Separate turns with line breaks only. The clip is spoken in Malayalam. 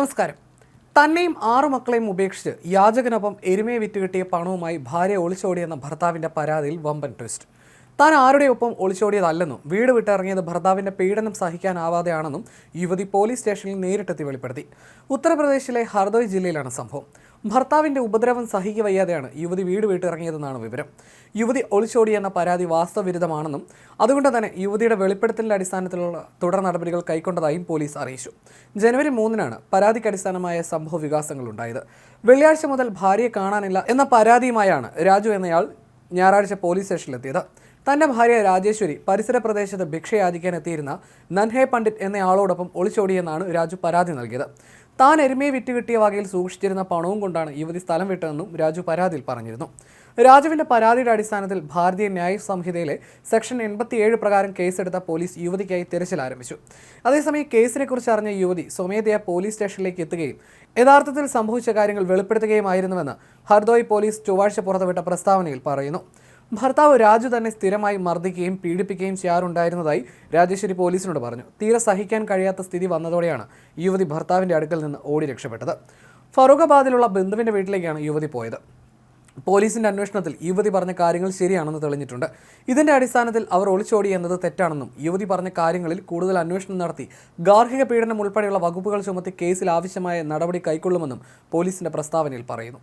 നമസ്കാരം. തന്നെയും 6 മക്കളെയും ഉപേക്ഷിച്ച് യാചകനൊപ്പം എരുമയെ വിറ്റുകിട്ടിയ പണവുമായി ഭാര്യ ഒളിച്ചോടിയെന്ന ഭർത്താവിന്റെ പരാതിയിൽ വമ്പൻ ട്വിസ്റ്റ്. താൻ ആരുടെ ഒപ്പം ഒളിച്ചോടിയതല്ലെന്നും വീട് വിട്ടിറങ്ങിയത് ഭർത്താവിന്റെ പീഡനം സഹിക്കാനാവാതെയാണെന്നും യുവതി പോലീസ് സ്റ്റേഷനിൽ നേരിട്ടെത്തി വെളിപ്പെടുത്തി. ഉത്തർപ്രദേശിലെ ഹർദോയ് ജില്ലയിലാണ് സംഭവം. ഭർത്താവിന്റെ ഉപദ്രവം സഹിക്കവയ്യാതെയാണ് യുവതി വീട് വിട്ടിറങ്ങിയതെന്നാണ് വിവരം. യുവതി ഒളിച്ചോടിയെന്ന പരാതി വാസ്തവവിരുദ്ധമാണെന്നും അതുകൊണ്ട് തന്നെ യുവതിയുടെ വെളിപ്പെടുത്തലിന്റെ അടിസ്ഥാനത്തിലുള്ള തുടർ നടപടികൾ കൈക്കൊണ്ടതായും പോലീസ് അറിയിച്ചു. ജനുവരി 3-നാണ് പരാതിക്ക് അടിസ്ഥാനമായ സംഭവ വികാസങ്ങളുണ്ടായത്. വെള്ളിയാഴ്ച മുതൽ ഭാര്യയെ കാണാനില്ല എന്ന പരാതിയുമായാണ് രാജു എന്നയാൾ ഞായറാഴ്ച പോലീസ് സ്റ്റേഷനിലെത്തിയത്. തന്റെ ഭാര്യ രാജേശ്വരി പരിസര പ്രദേശത്ത് ഭിക്ഷയാചിക്കാൻ എത്തിയിരുന്ന നൻഹെ പണ്ഡിറ്റ് എന്നയാളോടൊപ്പം ഒളിച്ചോടിയെന്നാണ് രാജു പരാതി നൽകിയത്. താൻ എരുമയെ വിറ്റുകിട്ടിയ വകയിൽ സൂക്ഷിച്ചിരുന്ന പണവും കൊണ്ടാണ് യുവതി സ്ഥലം വിട്ടതെന്നും രാജു പരാതിയിൽ പറഞ്ഞിരുന്നു. രാജുവിന്റെ പരാതിയുടെ അടിസ്ഥാനത്തിൽ ഭാരതീയ ന്യായ സംഹിതയിലെ സെക്ഷൻ 87 പ്രകാരം കേസെടുത്ത പോലീസ് യുവതിക്കായി തിരച്ചിൽ ആരംഭിച്ചു. അതേസമയം കേസിനെക്കുറിച്ച് അറിഞ്ഞ യുവതി സ്വമേധയാ പോലീസ് സ്റ്റേഷനിലേക്ക് എത്തുകയും യഥാർത്ഥത്തിൽ സംഭവിച്ച കാര്യങ്ങൾ വെളിപ്പെടുത്തുകയുമായിരുന്നുവെന്ന് ഹർദോയ് പോലീസ് ചൊവ്വാഴ്ച പുറത്തുവിട്ട പ്രസ്താവനയിൽ പറയുന്നു. ഭർത്താവ് രാജു തന്നെ സ്ഥിരമായി മർദ്ദിക്കുകയും പീഡിപ്പിക്കുകയും ചെയ്യാറുണ്ടായിരുന്നതായി രാജേശ്വരി പോലീസിനോട് പറഞ്ഞു. തീരെ സഹിക്കാൻ കഴിയാത്ത സ്ഥിതി വന്നതോടെയാണ് യുവതി ഭർത്താവിന്റെ അടുക്കൽ നിന്ന് ഓടി രക്ഷപ്പെട്ടത്. ഫറൂഖാബാദിലുള്ള ബന്ധുവിന്റെ വീട്ടിലേക്കാണ് യുവതി പോയത്. പോലീസിന്റെ അന്വേഷണത്തിൽ യുവതി പറഞ്ഞ കാര്യങ്ങൾ ശരിയാണെന്ന് തെളിഞ്ഞിട്ടുണ്ട്. ഇതിന്റെ അടിസ്ഥാനത്തിൽ അവർ ഒളിച്ചോടി എന്നത് തെറ്റാണെന്നും യുവതി പറഞ്ഞ കാര്യങ്ങളിൽ കൂടുതൽ അന്വേഷണം നടത്തി ഗാർഹിക പീഡനം ഉൾപ്പെടെയുള്ള വകുപ്പുകൾ ചുമത്തി കേസിൽ ആവശ്യമായ നടപടി കൈക്കൊള്ളുമെന്നും പോലീസിന്റെ പ്രസ്താവനയിൽ പറയുന്നു.